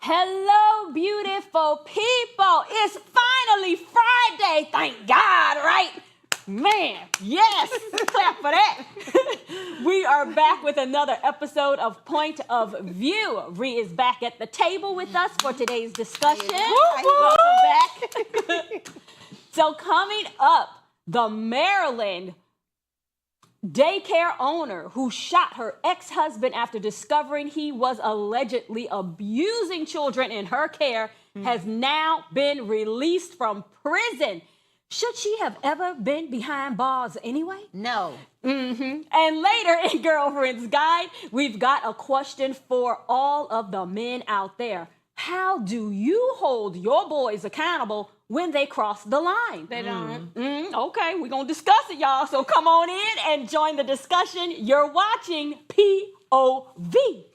Hello, beautiful people. It's finally Friday. Thank God, right? Man, yes. Clap for that. We are back with another episode of Point of View. Ree is back at the table with us for today's discussion. Welcome back. So coming up, the Maryland daycare owner who shot her ex-husband after discovering he was allegedly abusing children in her care has now been released from prison. Should she have ever been behind bars anyway? No. And later in Girlfriend's Guide, we've got a question for all of the men out there. How do you hold your boys accountable when they cross the line? They don't. Okay, we're going to discuss it, y'all. So come on in and join the discussion. You're watching POV.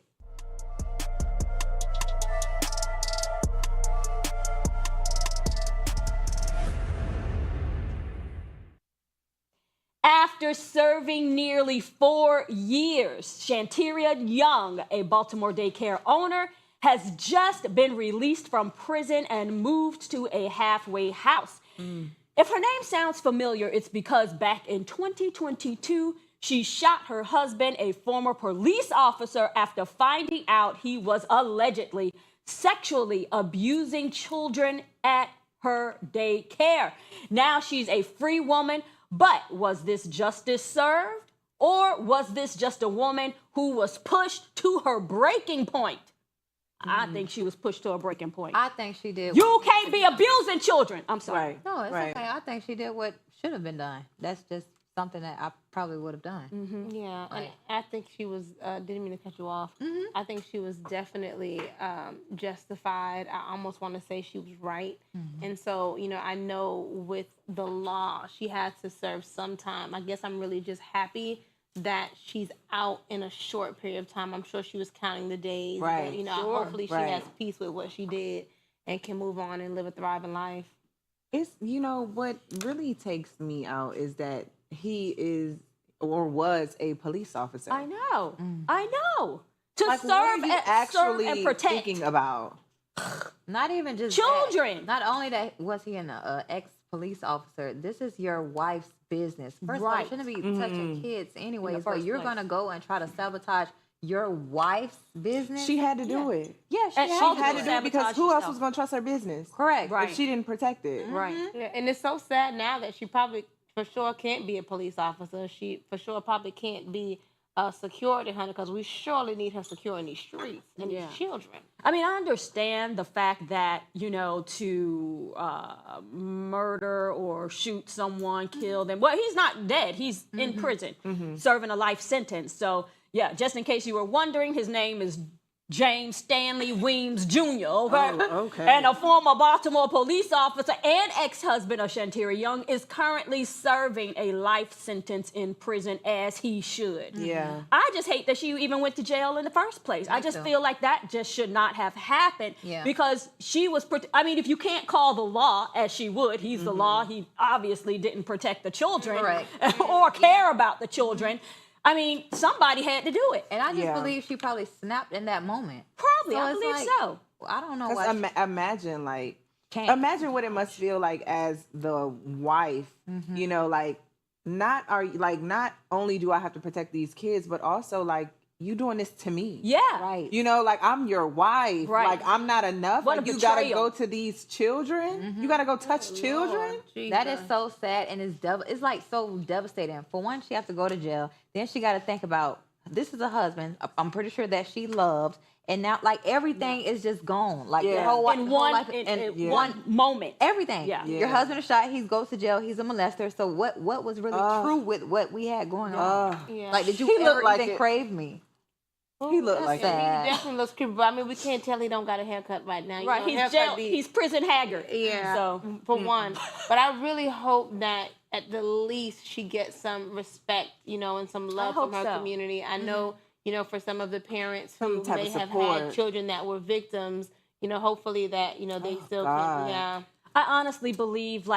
After serving nearly 4 years, Shanteria Young, a Baltimore daycare owner, has just been released from prison and moved to a halfway house. If her name sounds familiar, it's because back in 2022, she shot her husband, a former police officer, after finding out he was allegedly sexually abusing children at her daycare. Now she's a free woman, but was this justice served? Or was this just a woman who was pushed to her breaking point? I think she was pushed to a breaking point. I think she did. You can't be abusing children. I'm sorry. Right. No, it's Right. okay. I think she did what should have been done. That's just something that I probably would have done. Yeah, and I think she was, didn't mean to cut you off. I think she was definitely justified. I almost want to say she was right. And so, I know with the law, she had to serve some time. I guess I'm really just happy that she's out in a short period of time. I'm sure she was counting the days. Right. But, Sure. hopefully she Right. has peace with what she did and can move on and live a thriving life. It's, what really takes me out is that he is or was a police officer. I know. I know. To Like, serve, what are you and, actually serve and protect thinking about? Not even just children. That. Not only that was he an ex-police officer, this is your wife's business. First of all, you shouldn't be touching kids anyways, but you're going to go and try to sabotage your wife's business? She had to do it. Yeah, And She had to do it because who else was going to trust her business? Correct. Right. If she didn't protect it. Right. Yeah, and it's so sad now that she probably, for sure, can't be a police officer. She, for sure, probably can't be a security hunter because we surely need her secure in these streets and these children. I mean, I understand the fact that, to murder or shoot someone, kill them. Well, he's not dead. He's in prison, serving a life sentence. So, yeah, just in case you were wondering, his name is James Stanley Weems Jr., okay? okay. And a former Baltimore police officer and ex-husband of Shanteria Young is currently serving a life sentence in prison, as he should. Yeah. I just hate that she even went to jail in the first place. I just feel like that just should not have happened because she was, if you can't call the law as she would, he's the law, he obviously didn't protect the children or care about the children. I mean, somebody had to do it. And I just believe she probably snapped in that moment. Probably, So I it's believe like, so. I don't know Because why. imagine, imagine what it must feel like as the wife, not only do I have to protect these kids, but also, you doing this to me. Yeah. Right. I'm your wife. Right. I'm not enough. What a You gotta betrayal. go to these children. You gotta go touch children. That is so sad, and it's like so devastating. For one, she has to go to jail. Then she got to think about, this is a husband I'm pretty sure that she loved, and now everything is just gone. Your whole In one moment. everything. Yeah. Your husband is shot. He goes to jail. He's a molester. So what was really true with what we had going on? Did you He ever looked like even it. crave me? He looked like He that. definitely looks creepy, but we can't tell he don't got a haircut right now. Right, he's prison haggard. Yeah, So for one. But I really hope that at the least she gets some respect, and some love from her community. I know, for some of the parents who type may of have support. had children that were victims, hopefully that, they still can, God. I honestly believe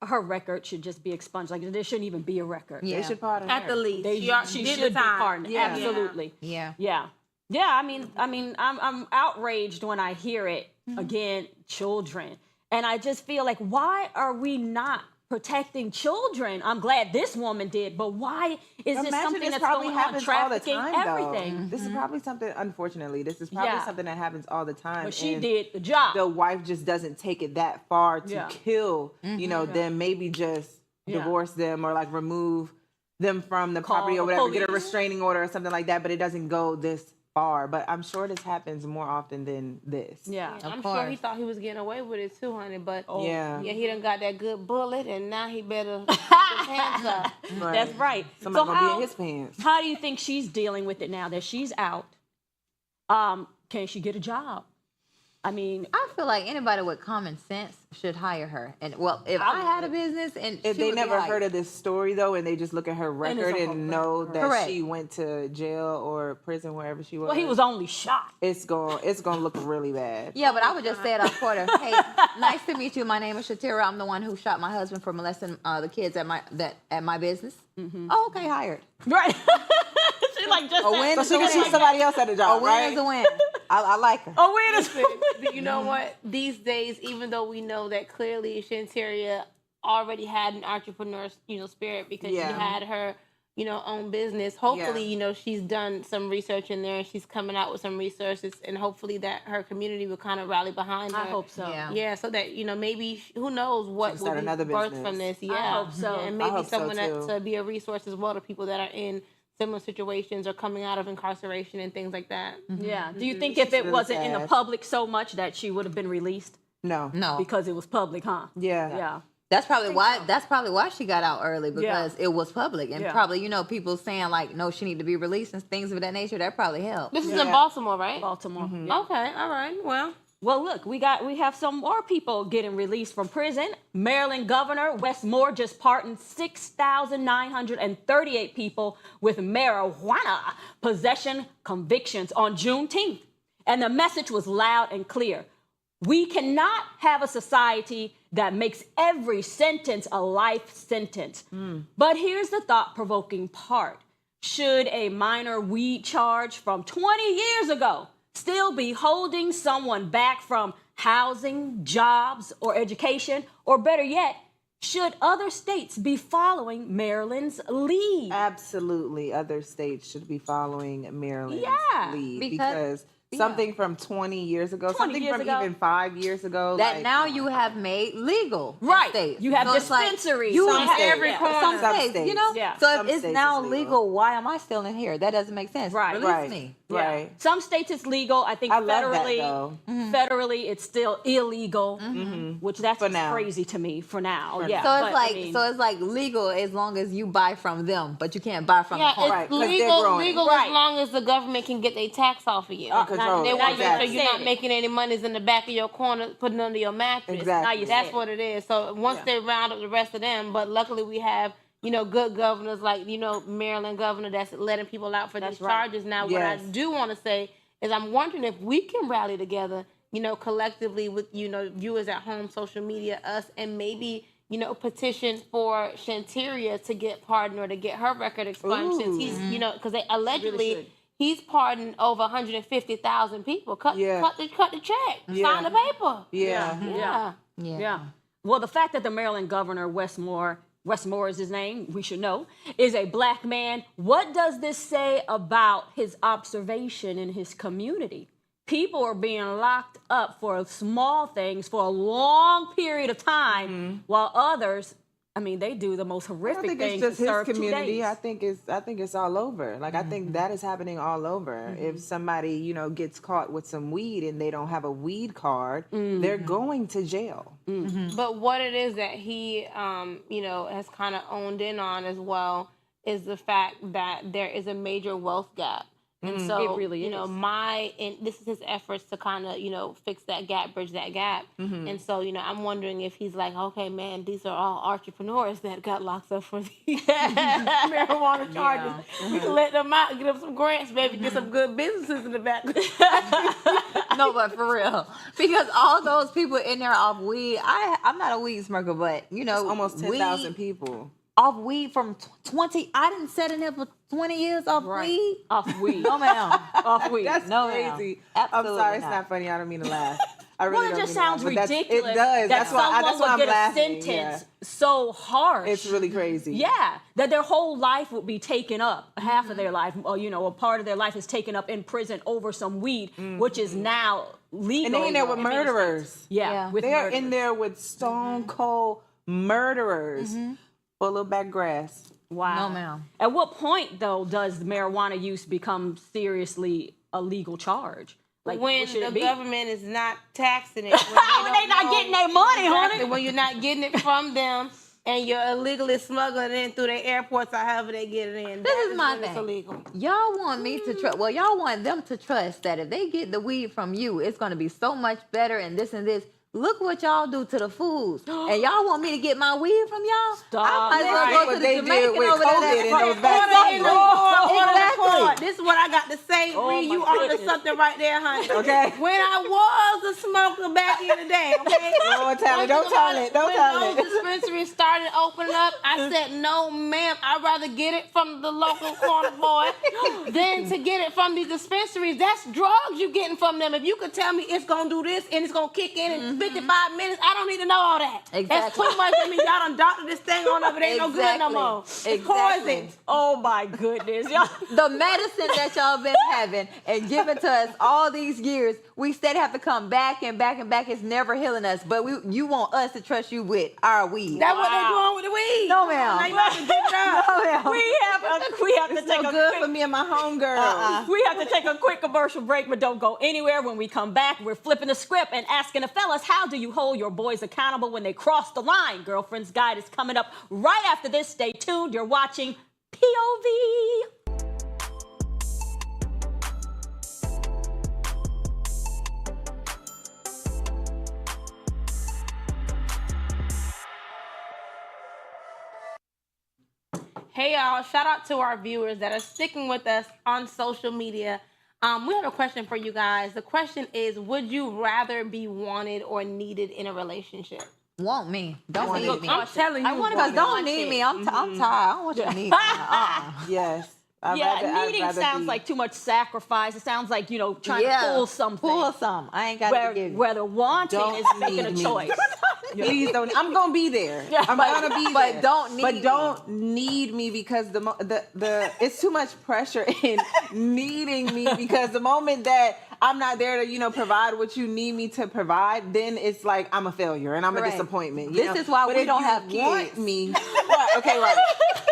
her record should just be expunged. There shouldn't even be a record. Yeah. They should pardon at her. the least. She should be pardoned. Yeah. Absolutely. Yeah. Yeah. Yeah, I'm outraged when I hear it. Again, children. And I just feel like, why are we not protecting children? I'm glad this woman did, but why is this Imagine something this that's probably going on? happens all the Trafficking, time, though. everything. This is probably something, unfortunately, this is probably Yeah. something that happens all the time. But she and did the job. The wife just doesn't take it that far to Yeah. kill, then maybe just Yeah. divorce them or like remove them from the Call property or the whatever, get a police. restraining order or something like that, but it doesn't go this far. But I'm sure this happens more often than this. Yeah. I'm course. sure he thought he was getting away with it too, honey. But Yeah. yeah, he done got that good bullet, and now he better put his hands up. Right. That's right. Somebody So gonna be in his pants. how do you think she's dealing with it now that she's out? Can she get a job? I mean, I feel like anybody with common sense should hire her. And well, if I had a business and If she they would be never hired. heard of this story though, and they just look at her And it's record a and whole know record. that Correct. she went to jail or prison wherever she was, well, he was only shot. it's gonna look really bad. Yeah, but I would just say it off quarter. Hey, nice to meet you. My name is Shatira. I'm the one who shot my husband for molesting the kids at my business. Oh, okay, hired. Right. She like just A win So is she a can win. shoot somebody else at a A job, win right? is a win. I like her. oh wait a Listen, you know what? These days, even though we know that clearly Shanteria already had an entrepreneur, spirit because she Yeah. had her, own business. Hopefully, Yeah. she's done some research in there and she's coming out with some resources, and hopefully that her community will kind of rally behind her. I hope so. Yeah. Yeah, so that maybe who knows what can will start be another birthed business. from this. I Yeah, hope so. and I maybe hope so, someone too. to be a resource as well to people that are in similar situations or coming out of incarceration and things like that. Yeah. Do you think if it really wasn't in the sad. public so much that she would have been released No. No, because it was public, huh? Yeah. Yeah. that's probably why. That's probably why she got out early because it was public and Yeah. probably people saying like no, she need to be released and things of that nature. That probably helped. This is Yeah. in Baltimore, right? Baltimore. Mm-hmm. Yeah. Okay, all right. Well, look, we have some more people getting released from prison. Maryland Governor Wes Moore just pardoned 6,938 people with marijuana possession convictions on Juneteenth. And the message was loud and clear. We cannot have a society that makes every sentence a life sentence. But here's the thought-provoking part. Should a minor weed charge from 20 years ago still be holding someone back from housing, jobs, or education? Or better yet, should other states be following Maryland's lead? Absolutely, other states should be following Maryland's Yeah, lead because- something from 20 years ago, 20 something years from ago. even 5 years ago. That like, now you have made legal. in Right. states. You have So it's like, dispensaries. you Some have states. every Yeah. corner. Some Some states, states. Yeah. So Some if it's states now is legal, legal. why am I still in here? That doesn't make sense. Right. Release Right. me. Yeah. Right. Some states it's legal. I think I love that, federally, though. federally it's still illegal, which that's For now. crazy to me for now. For Yeah. So it's but, like I mean, it's like legal as long as you buy from them, but you can't buy from Yeah, the corner. it's Right, 'cause they're legal growing. as long as the government can get their tax off of you. Control They it. want to make sure Exactly. you're not making any monies in the back of your corner, putting under your mattress. Exactly. Now you That's said it. what it is. So once they round up the rest of them, but luckily we have, good governors like, Maryland governor that's letting people out for That's these right. charges. Now, what I Yes. do want to say is I'm wondering if we can rally together, collectively with, viewers at home, social media, us, and maybe, petition for Shanteria to get pardoned or to get her record expunged since he's, because they allegedly should. he's pardoned over 150,000 people. Cut Yeah. the check. Yeah. Sign the paper. Yeah. Yeah. Yeah. Well, the fact that the Maryland governor, Wes Moore is his name, we should know, is a black man, what does this say about his observation in his community? People are being locked up for small things for a long period of time, while others, they do the most I horrific don't think it's things just and his serve 2 community. days. I think it's all over. Like I think that is happening all over. If somebody gets caught with some weed and they don't have a weed card, they're going to jail. But what it is that he, has kind of owned in on as well is the fact that there is a major wealth gap. And so, It really is. and this is his efforts to kind of, fix that gap, bridge that gap. And so, I'm wondering if he's like, okay, man, these are all entrepreneurs that got locked up for these marijuana charges. We can let them out, get them some grants, maybe get some good businesses in the back. No, but for real, because all those people in there off weed. I'm not a weed smoker, but Almost 10,000 weed- people. off weed from 20. I didn't set in there for 20 years off weed. Off weed. No, ma'am. Off weed. That's No, ma'am. crazy. Absolutely I'm sorry, it's not. not funny. I don't mean to laugh. I really Well, it don't just mean to sounds laugh, but ridiculous. It does. That someone that's why would I'm get laughing. a sentence so harsh. It's really crazy. Yeah, that their whole life would be taken up, half of their life, or a part of their life is taken up in prison over some weed, which is now legal. And they in there with in many murderers. states. Yeah, Yeah. with They're murderers. in there with stone cold murderers full of back grass. Wow. No, ma'am. At what point, though, does marijuana use become seriously a legal charge? Like, when what should the it be? government is not taxing it. When they not getting their money, honey. When you're not getting it from them and you're illegally smuggling it in through their airports or however they get it in. This that is my when it's thing. illegal. Y'all want me to trust? Well, y'all want them to trust that if they get the weed from you, it's going to be so much better and this and this. Look what y'all do to the foods. And y'all want me to get my weed from y'all? Stop. I might as well Right. go What to they the did Jamaican with over COVID there. and That's those right. vaccines. Exactly. This is what I got to say. Oh, Reed, my you onto goodness. something right there, honey. Okay. When I was a smoker back in the day, okay? Don't tell it. Don't tell it. Don't tell When it. those dispensaries started opening up, I said, no, ma'am, I'd rather get it from the local corner boy than to get it from these dispensaries. That's drugs you getting from them. If you could tell me it's going to do this and it's going to kick in 55 minutes, I don't need to know all that. That's Exactly. too much. I mean, y'all done doctored this thing on up. It ain't no good no more. It's Exactly. poison. Oh, my goodness. Y'all. The medicine that y'all been having and giving to us all these years, we still have to come back and back and back. It's never healing us. But you want us to trust you with our weed. That's what they're doing with the weed. No, ma'am. Now you have to give it up. No, ma'am. We have to It's take no a good quick, for me and my homegirl. we have to take a quick commercial break, but don't go anywhere. When we come back, we're flipping the script and asking the fellas, how do you hold your boys accountable when they cross the line? Girlfriend's Guide is coming up right after this. Stay tuned. You're watching POV. Hey y'all, shout out to our viewers that are sticking with us on social media. We have a question for you guys. The question is, would you rather be wanted or needed in a relationship? Want me. Don't need me. I'm telling you. I wanna Because be don't wanted. need me. I'm tired. I don't want you to need me. Yes. I'd Needing rather sounds be- like too much sacrifice. It sounds like, trying to pull something. Pull some. I ain't got to give you. Where the wanting Don't is making a need me. choice. Please don't. I'm gonna be there. I'm gonna be but there. don't need But me. don't need me because the it's too much pressure in needing me because the moment that I'm not there to provide what you need me to provide, then it's like I'm a failure and I'm a Correct. disappointment. This is why But we if don't you have want kids. me, right? Okay, right.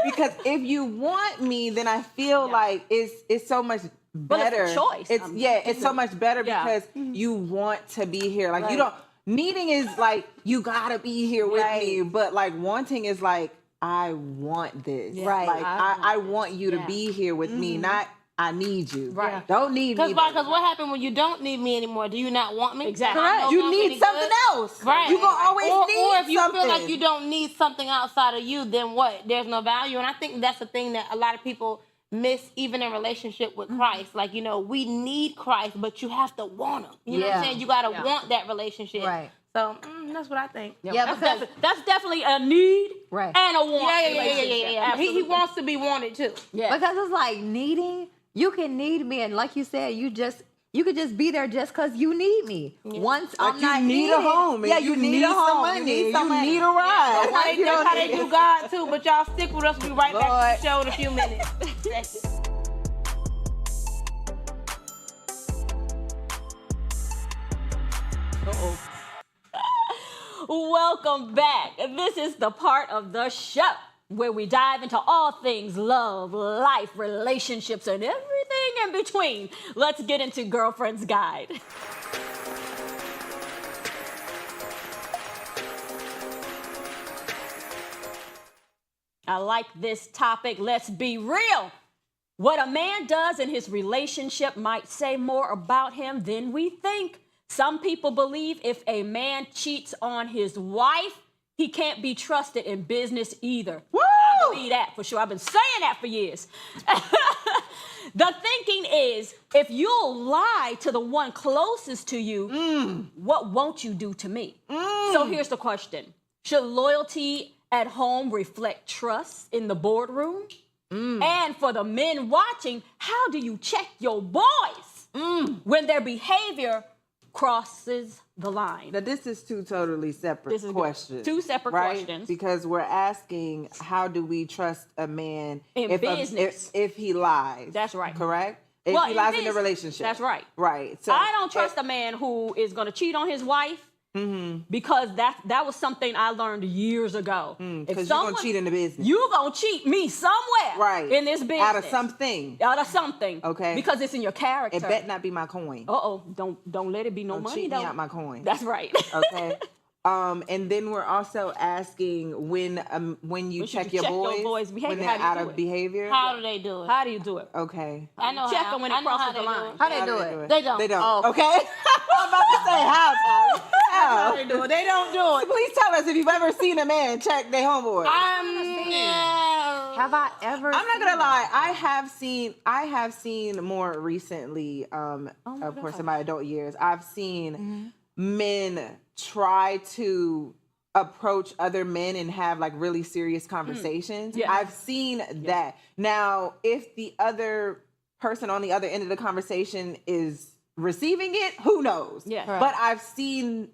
Because if you want me, then I feel like it's so much Well, it's a better. choice. It's so much better Yeah. because you want to be here. Like you Right. don't. Needing is like you gotta be here with Right. me, but like wanting is like I want this. Right. Like I want you to Yeah. be here with me, not I need you. Right. Yeah. Don't need me. Because what happened when you don't need me anymore? Do you not want me? Exactly. Am I Correct. no You longer need any something good? else. Right. You gonna always need or if you something. feel like you don't need something outside of you, then what? There's no value. And I think that's the thing that a lot of people miss even in relationship with Christ. Like, we need Christ, but you have to want him. You know what I'm Yeah. saying? You got to Yeah. want that relationship. Right. So that's what I think. Yeah, because That's definitely a need Right. and a want. Yeah. relationship. He Absolutely. wants to be wanted too. Yeah. Because it's like needing, you can need me, and like you said, you could just be there just because you need me. Once Like I'm you not need needed, a home. yeah, and you need a some home, money. you need some money. need a ride. That's how they do God too. But y'all stick with us. We'll be right back to Lord. the show in a few minutes. Welcome back. This is the part of the show where we dive into all things love, life, relationships, and everything in between. Let's get into Girlfriend's Guide. I like this topic. Let's be real. What a man does in his relationship might say more about him than we think. Some people believe if a man cheats on his wife, he can't be trusted in business either. Woo! I believe that for sure. I've been saying that for years. The thinking is, if you'll lie to the one closest to you, what won't you do to me? So here's the question. Should loyalty at home reflect trust in the boardroom? And for the men watching, how do you check your boys when their behavior crosses the line? Now, this is two totally separate This is good. questions. Two separate right? questions. Because we're asking, how do we trust a man In business. if he lies? That's right. Correct? If Well, he in lies in a business. relationship. That's right. Right. So I don't trust a man who is going to cheat on his wife because that was something I learned years ago. because you're going to cheat in the business. You going to cheat me somewhere Right. in this business. Out of something. Out of something. Okay. Because it's in your character. It better not be my coin. Uh-oh. Don't let it be no Don't money, cheat though. me out my coin. That's right. Okay. And then we're also asking when you check your boys behavior, when they're how do you out do of it? behavier. How do they do it? How do you do it? Okay. I know Check how. them when I it know crosses how the they line. do it. How they do it? They don't. They don't. Oh. Okay. I'm about to say how, Tyler. How? They do it. They don't do it. Please tell us if you've ever seen a man check their homeboy. Have I ever? I'm not gonna lie. I have seen more recently. my Of course, gosh. in my adult years, I've seen men try to approach other men and have like really serious conversations. Yeah. I've seen that. Now, if the other person on the other end of the conversation is receiving it, who knows? Yeah. Correct. But I've seen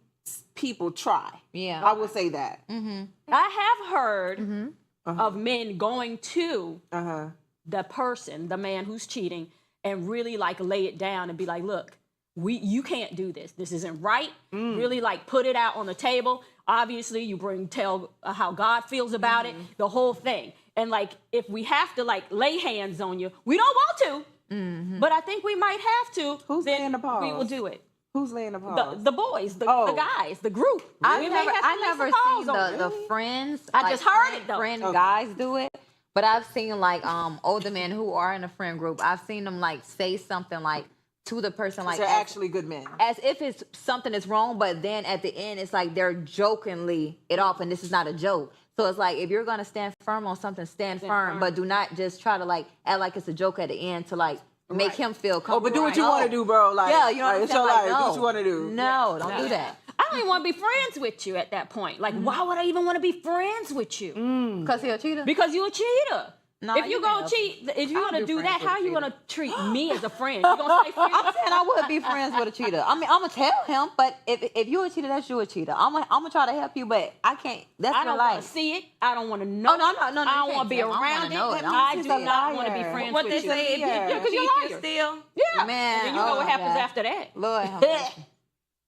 people try. Yeah. I will say that. I have heard of men going to the man who's cheating and really like lay it down and be like, look, you can't do this. This isn't right. Really like put it out on the table. Obviously, you tell how God feels about it, the whole thing. And like, if we have to like lay hands on you, we don't want to, but I think we might have to. Who's then laying the paws? we will do it. Who's laying the paws? The boys, the guys, the group. I We may have to lay never some seen paws on the it. friends. I just heard it, though. Friend Okay. guys do it, but I've seen like older men who are in a friend group. I've seen them like say something like to the person like They're as, actually good men. as if it's something is wrong, but then at the end it's like they're jokingly it off, and this is not a joke. So it's like if you're gonna stand firm on something, stand firm, but do not just try to like act like it's a joke at the end to like make him feel comfortable. Oh, but do what you No. want to do, bro. Like, Yeah, you know what I'm it's saying? your Like, life. no. Do what you want to do. No, don't do that. I don't even want to be friends with you at that point. Like, why would I even want to be friends with you? Because he a cheater? Because you a cheater. No, if you you gonna ain't cheat, if you're I'll gonna do do friends that, with how a you cheater. gonna treat me as a friend? You gonna stay friends? I'm saying I would be friends with a cheater. I mean, I'm gonna tell him, but if you a cheater, that's you a cheater. I'm gonna try to help you, but I can't. That's I your don't want to life. see it. I don't want to know. Oh, no, it. no, I don't want to be I don't wanna around know it. it. I He's do a not want to be liar. friends What with they you. say, if Yeah. you 'Cause you're cheat, you liars. steal. Yeah, Man, and then you know what happens God. after that. Lord, have mercy.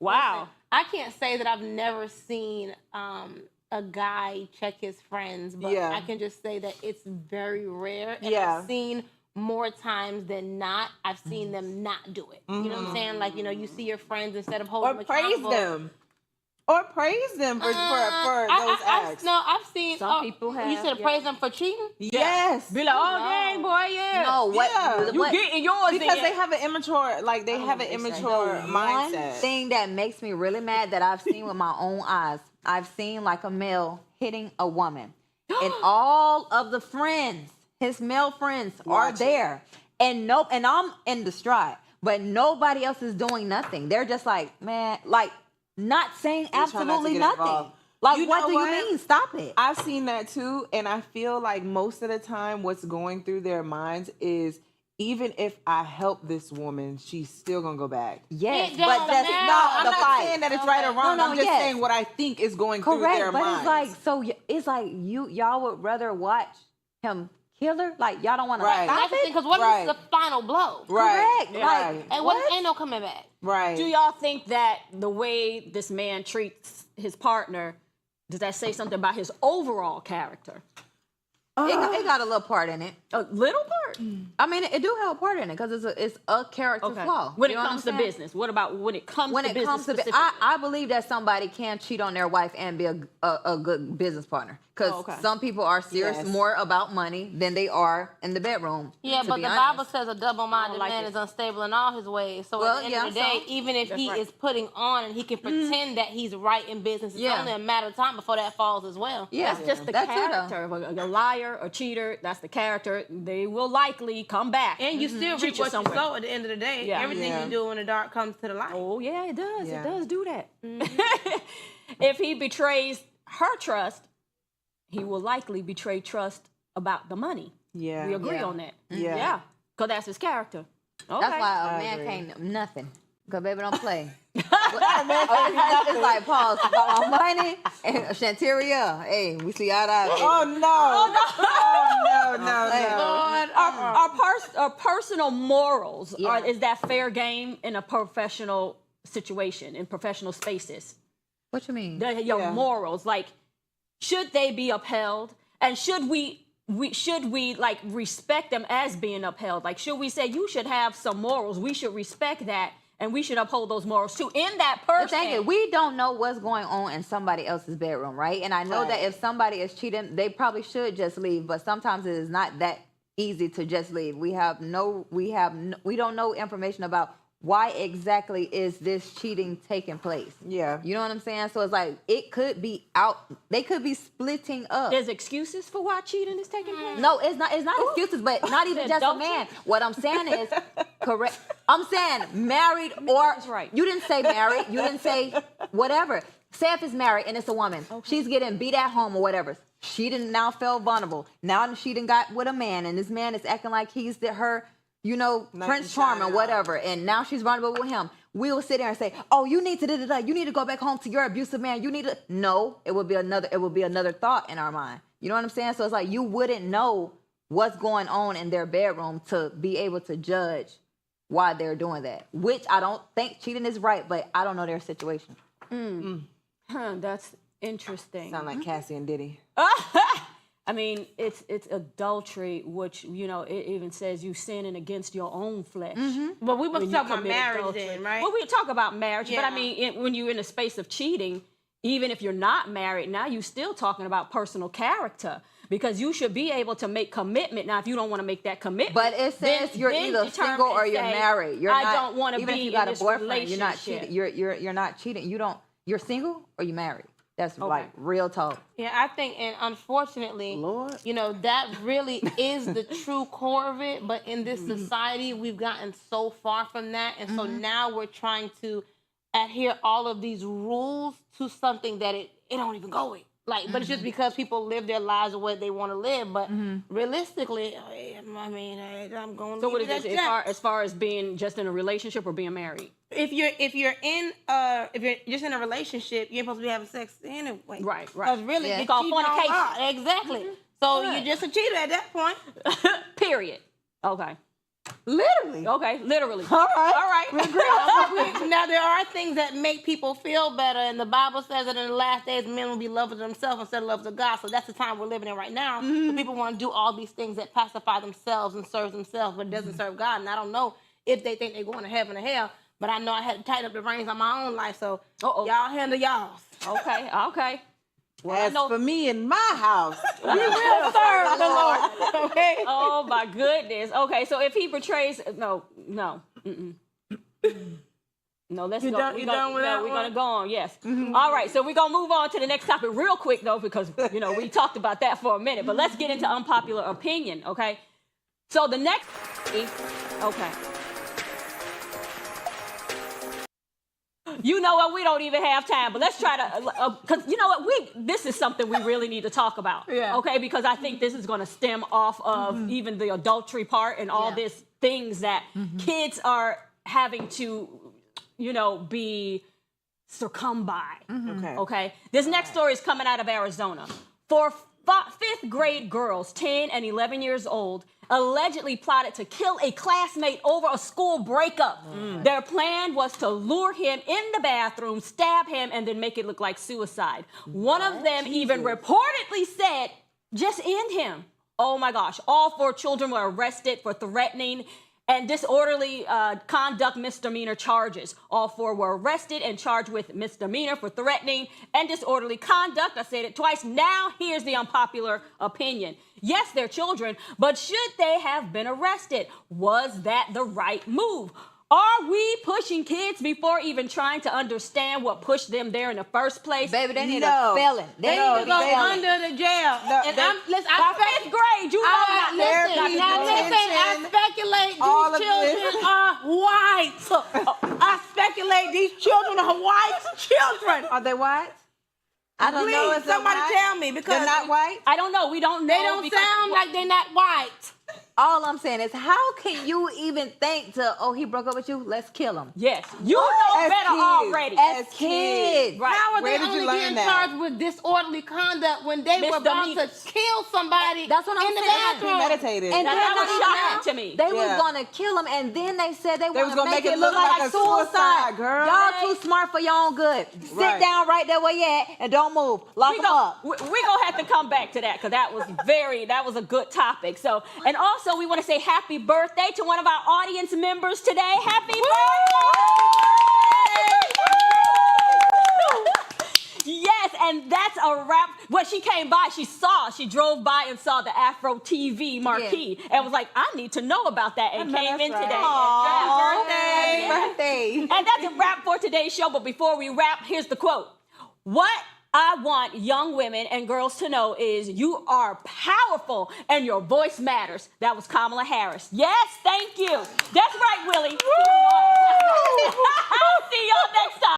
Wow. I can't say that I've never seen a guy check his friends, but Yeah. I can just say that it's very rare. And Yeah. I've seen more times than not, I've seen them not do it. You know what I'm saying? Like, you see your friends instead of holding Or them praise accountable. them. Or praise them for those acts. I've seen Some people You have, said yeah. praise them for cheating? Yes. Be like, oh, No. dang, boy, yeah. No, what? Yeah. You what getting yours Because in. they have an immature, like they have an they say. immature One mindset. thing that makes me really mad that I've seen with my own eyes, I've seen like a male hitting a woman, and all of the friends, his male friends, are Watch it. there, and I'm in the stride, but nobody else is doing nothing. They're just like, man, like not saying They try not to absolutely get nothing. involved. Like, You what know do what? you mean? Stop it. I've seen that too, and I feel like most of the time what's going through their minds is, even if I help this woman, she's still gonna go back. Yes, It but don't that's matter. not I'm the not fight. saying that it's right or wrong. No, I'm just yes. saying what I think is going through Correct, their but minds. it's like it's like y'all would rather watch him kill her. Like y'all don't want Right. to That's stop the it. thing, because what Right. is the final blow? right, Correct. right, Like, And what? Ain't no coming back. right. Do y'all think that the way this man treats his partner, does that say something about his overall character? It got a little part in it. A little part. I mean, it do have a part in it because it's a character flaw. When You it know what comes I'm to saying? business, what about when it comes When to it business comes to, specifically? I believe that somebody can cheat on their wife and be a good business partner. Because Oh, okay. some people are serious Yes. more about money than they are in the bedroom. Yeah, to but be the honest. Bible says a double-minded like man it. is unstable in all his ways. So Well, at the end yeah, of the day, so- even if That's he right. is putting on and he can pretend that he's right in business, it's Yeah. only a matter of time before that falls as well. Yeah, That's just the that's it, though. character of a liar or cheater. That's the character. They will likely come back. And you still Cheat reap you what you somewhere. sow at the end of the day. Yeah. Everything Yeah. you do in the dark comes to the light. Oh, yeah, it does. Yeah. It does do that. If he betrays her trust, he will likely betray trust about the money. Yeah. We agree Yeah. on that. Yeah. Yeah. Because that's his character. Okay. That's why a I man agree. can't nothing. Because baby don't play. It's like pause about my money and Shanteria. Hey, we see eye to eye. baby. Oh no! Oh no! Our personal morals, Yeah. is that fair game in a professional situation, in professional spaces? What you mean? Your Yeah. morals, like, should they be upheld? And should we like respect them as being upheld? Like, should we say you should have some morals? We should respect that, and we should uphold those morals too. In that The person, thing is, we don't know what's going on in somebody else's bedroom, right? And I know that Right. if somebody is cheating, they probably should just leave. But sometimes it is not that easy to just leave. We don't know information about why exactly is this cheating taking place. Yeah. You know what I'm saying? So it's like it could be out. They could be splitting up. there's excuses for why cheating is taking place. No, it's not. It's not excuses, but not even just a Adultery? man. What I'm saying is correct. I'm saying married or That's right. You didn't say married. You didn't say whatever. Say if it's married and it's a woman, she's getting beat at home or whatever. She didn't now feel vulnerable. Now she done got with a man, and this man is acting like he's her, Prince Charming, shining whatever. And now she's vulnerable with him. We'll sit there and say, "Oh, you need to da-da-da. You need to go back home to your abusive man. You need to." No, it would be another thought in our mind. You know what I'm saying? So it's like you wouldn't know what's going on in their bedroom to be able to judge why they're doing that. Which I don't think cheating is right, but I don't know their situation. That's interesting. Sound like Cassie and Diddy. I mean, it's adultery, which it even says you sinning against your own flesh. But we must when you talk about commit marriage adultery. then, right? Well, we talk about marriage, but I Yeah. mean, when you're in a space of cheating, even if you're not married, now you're still talking about personal character, because you should be able to make commitment. Now, if you don't want to make that commitment, But it says you're then either determine single or and you're say, married. I don't want to even be if you got in a this boyfriend, you're not relationship. cheating. You're not cheating. You're single or you married. That's like real talk. Yeah, I think, and unfortunately, Lord. that really is the true core of it. But in this society, we've gotten so far from that. And so now we're trying to adhere all of these rules to something that it don't even go with. Like, but it's just because people live their lives the way they want to live. But realistically, I mean, I'm going to So what leave is it it at that. as far as being just in a relationship or being married? If you're just in a relationship, you're supposed to be having sex anyway. Right. Because really, Yeah. you're It's called cheating on fornication. God. Exactly. So Right. you're just a cheater at that point. Period. Okay. Literally. Okay. Literally. All right. All right. We agree. Now there are things that make people feel better, and the Bible says that in the last days men will be lovers of themselves instead of lovers of God. So that's the time we're living in right now. So people want to do all these things that pacify themselves and serve themselves, but it doesn't serve God. And I don't know if they think they're going to heaven or hell, but I know I had to tighten up the reins on my own life. So Uh-oh. y'all handle y'all's. Okay. Well, I As know. for me in my house, We will serve the Lord. Okay. Oh my goodness. Okay, so if he betrays, no. No, let's You go. done- you done with that We're one? gonna go on. Yes. All right. So we're gonna move on to the next topic real quick though, because we talked about that for a minute. But let's get into unpopular opinion. Okay. So the next. Okay. You know what? We don't even have time, but let's try to, because you know what? This is something we really need to talk about. Yeah. Okay, because I think this is going to stem off of even the adultery part and all these things that kids are having to, be succumbed by. okay. Okay. This next story is coming out of Arizona. For fifth grade girls, 10 and 11 years old, allegedly plotted to kill a classmate over a school breakup. Their plan was to lure him in the bathroom, stab him, and then make it look like suicide. One of them even reportedly said, just end him. Oh my gosh. All 4 children were arrested for threatening and disorderly conduct misdemeanor charges. All 4 were arrested and charged with misdemeanor for threatening and disorderly conduct. I said it twice. Now here's the unpopular opinion. Yes, they're children, but should they have been arrested? Was that the right move? Are we pushing kids before even trying to understand what pushed them there in the first place? Baby, they need No. a felon. They need need to go a felon. under the jail. And By 5th grade, you know not Therapy, listening. I speculate all of these children this. are white. I speculate these children are white children. Are they white? I don't know. Please, It's a somebody white. tell me because They're not white. I don't know. We don't know. They don't because- sound like they're not white. All I'm saying is, how can you even think to, oh, he broke up with you? Let's kill him. Yes, you know As better kids. already. As kids. Right. How are Where they did you only learn getting that? charged with disorderly conduct when they were about to Misdemeanors. kill somebody That's what I'm in the saying. bathroom? Premeditated. And That then was not even shocking that. to me. They was Yeah. gonna kill him, and then they said they was want to gonna make it look like a suicide. suicide, girl. Y'all too smart for your own good. Sit Right. down right there where you at and don't move. Lock them up. We're gonna have to come back to that because that was a good topic. So, and also we want to say happy birthday to one of our audience members today. Happy birthday! Yes, and that's a wrap. When she came by, she drove by and saw the Afro TV marquee and was like, I need to know about that, and came in today. Happy birthday. And that's a wrap for today's show. But before we wrap, here's the quote. What I want young women and girls to know is you are powerful and your voice matters. That was Kamala Harris. Yes, thank you. That's right, Willie. I'll see y'all next time.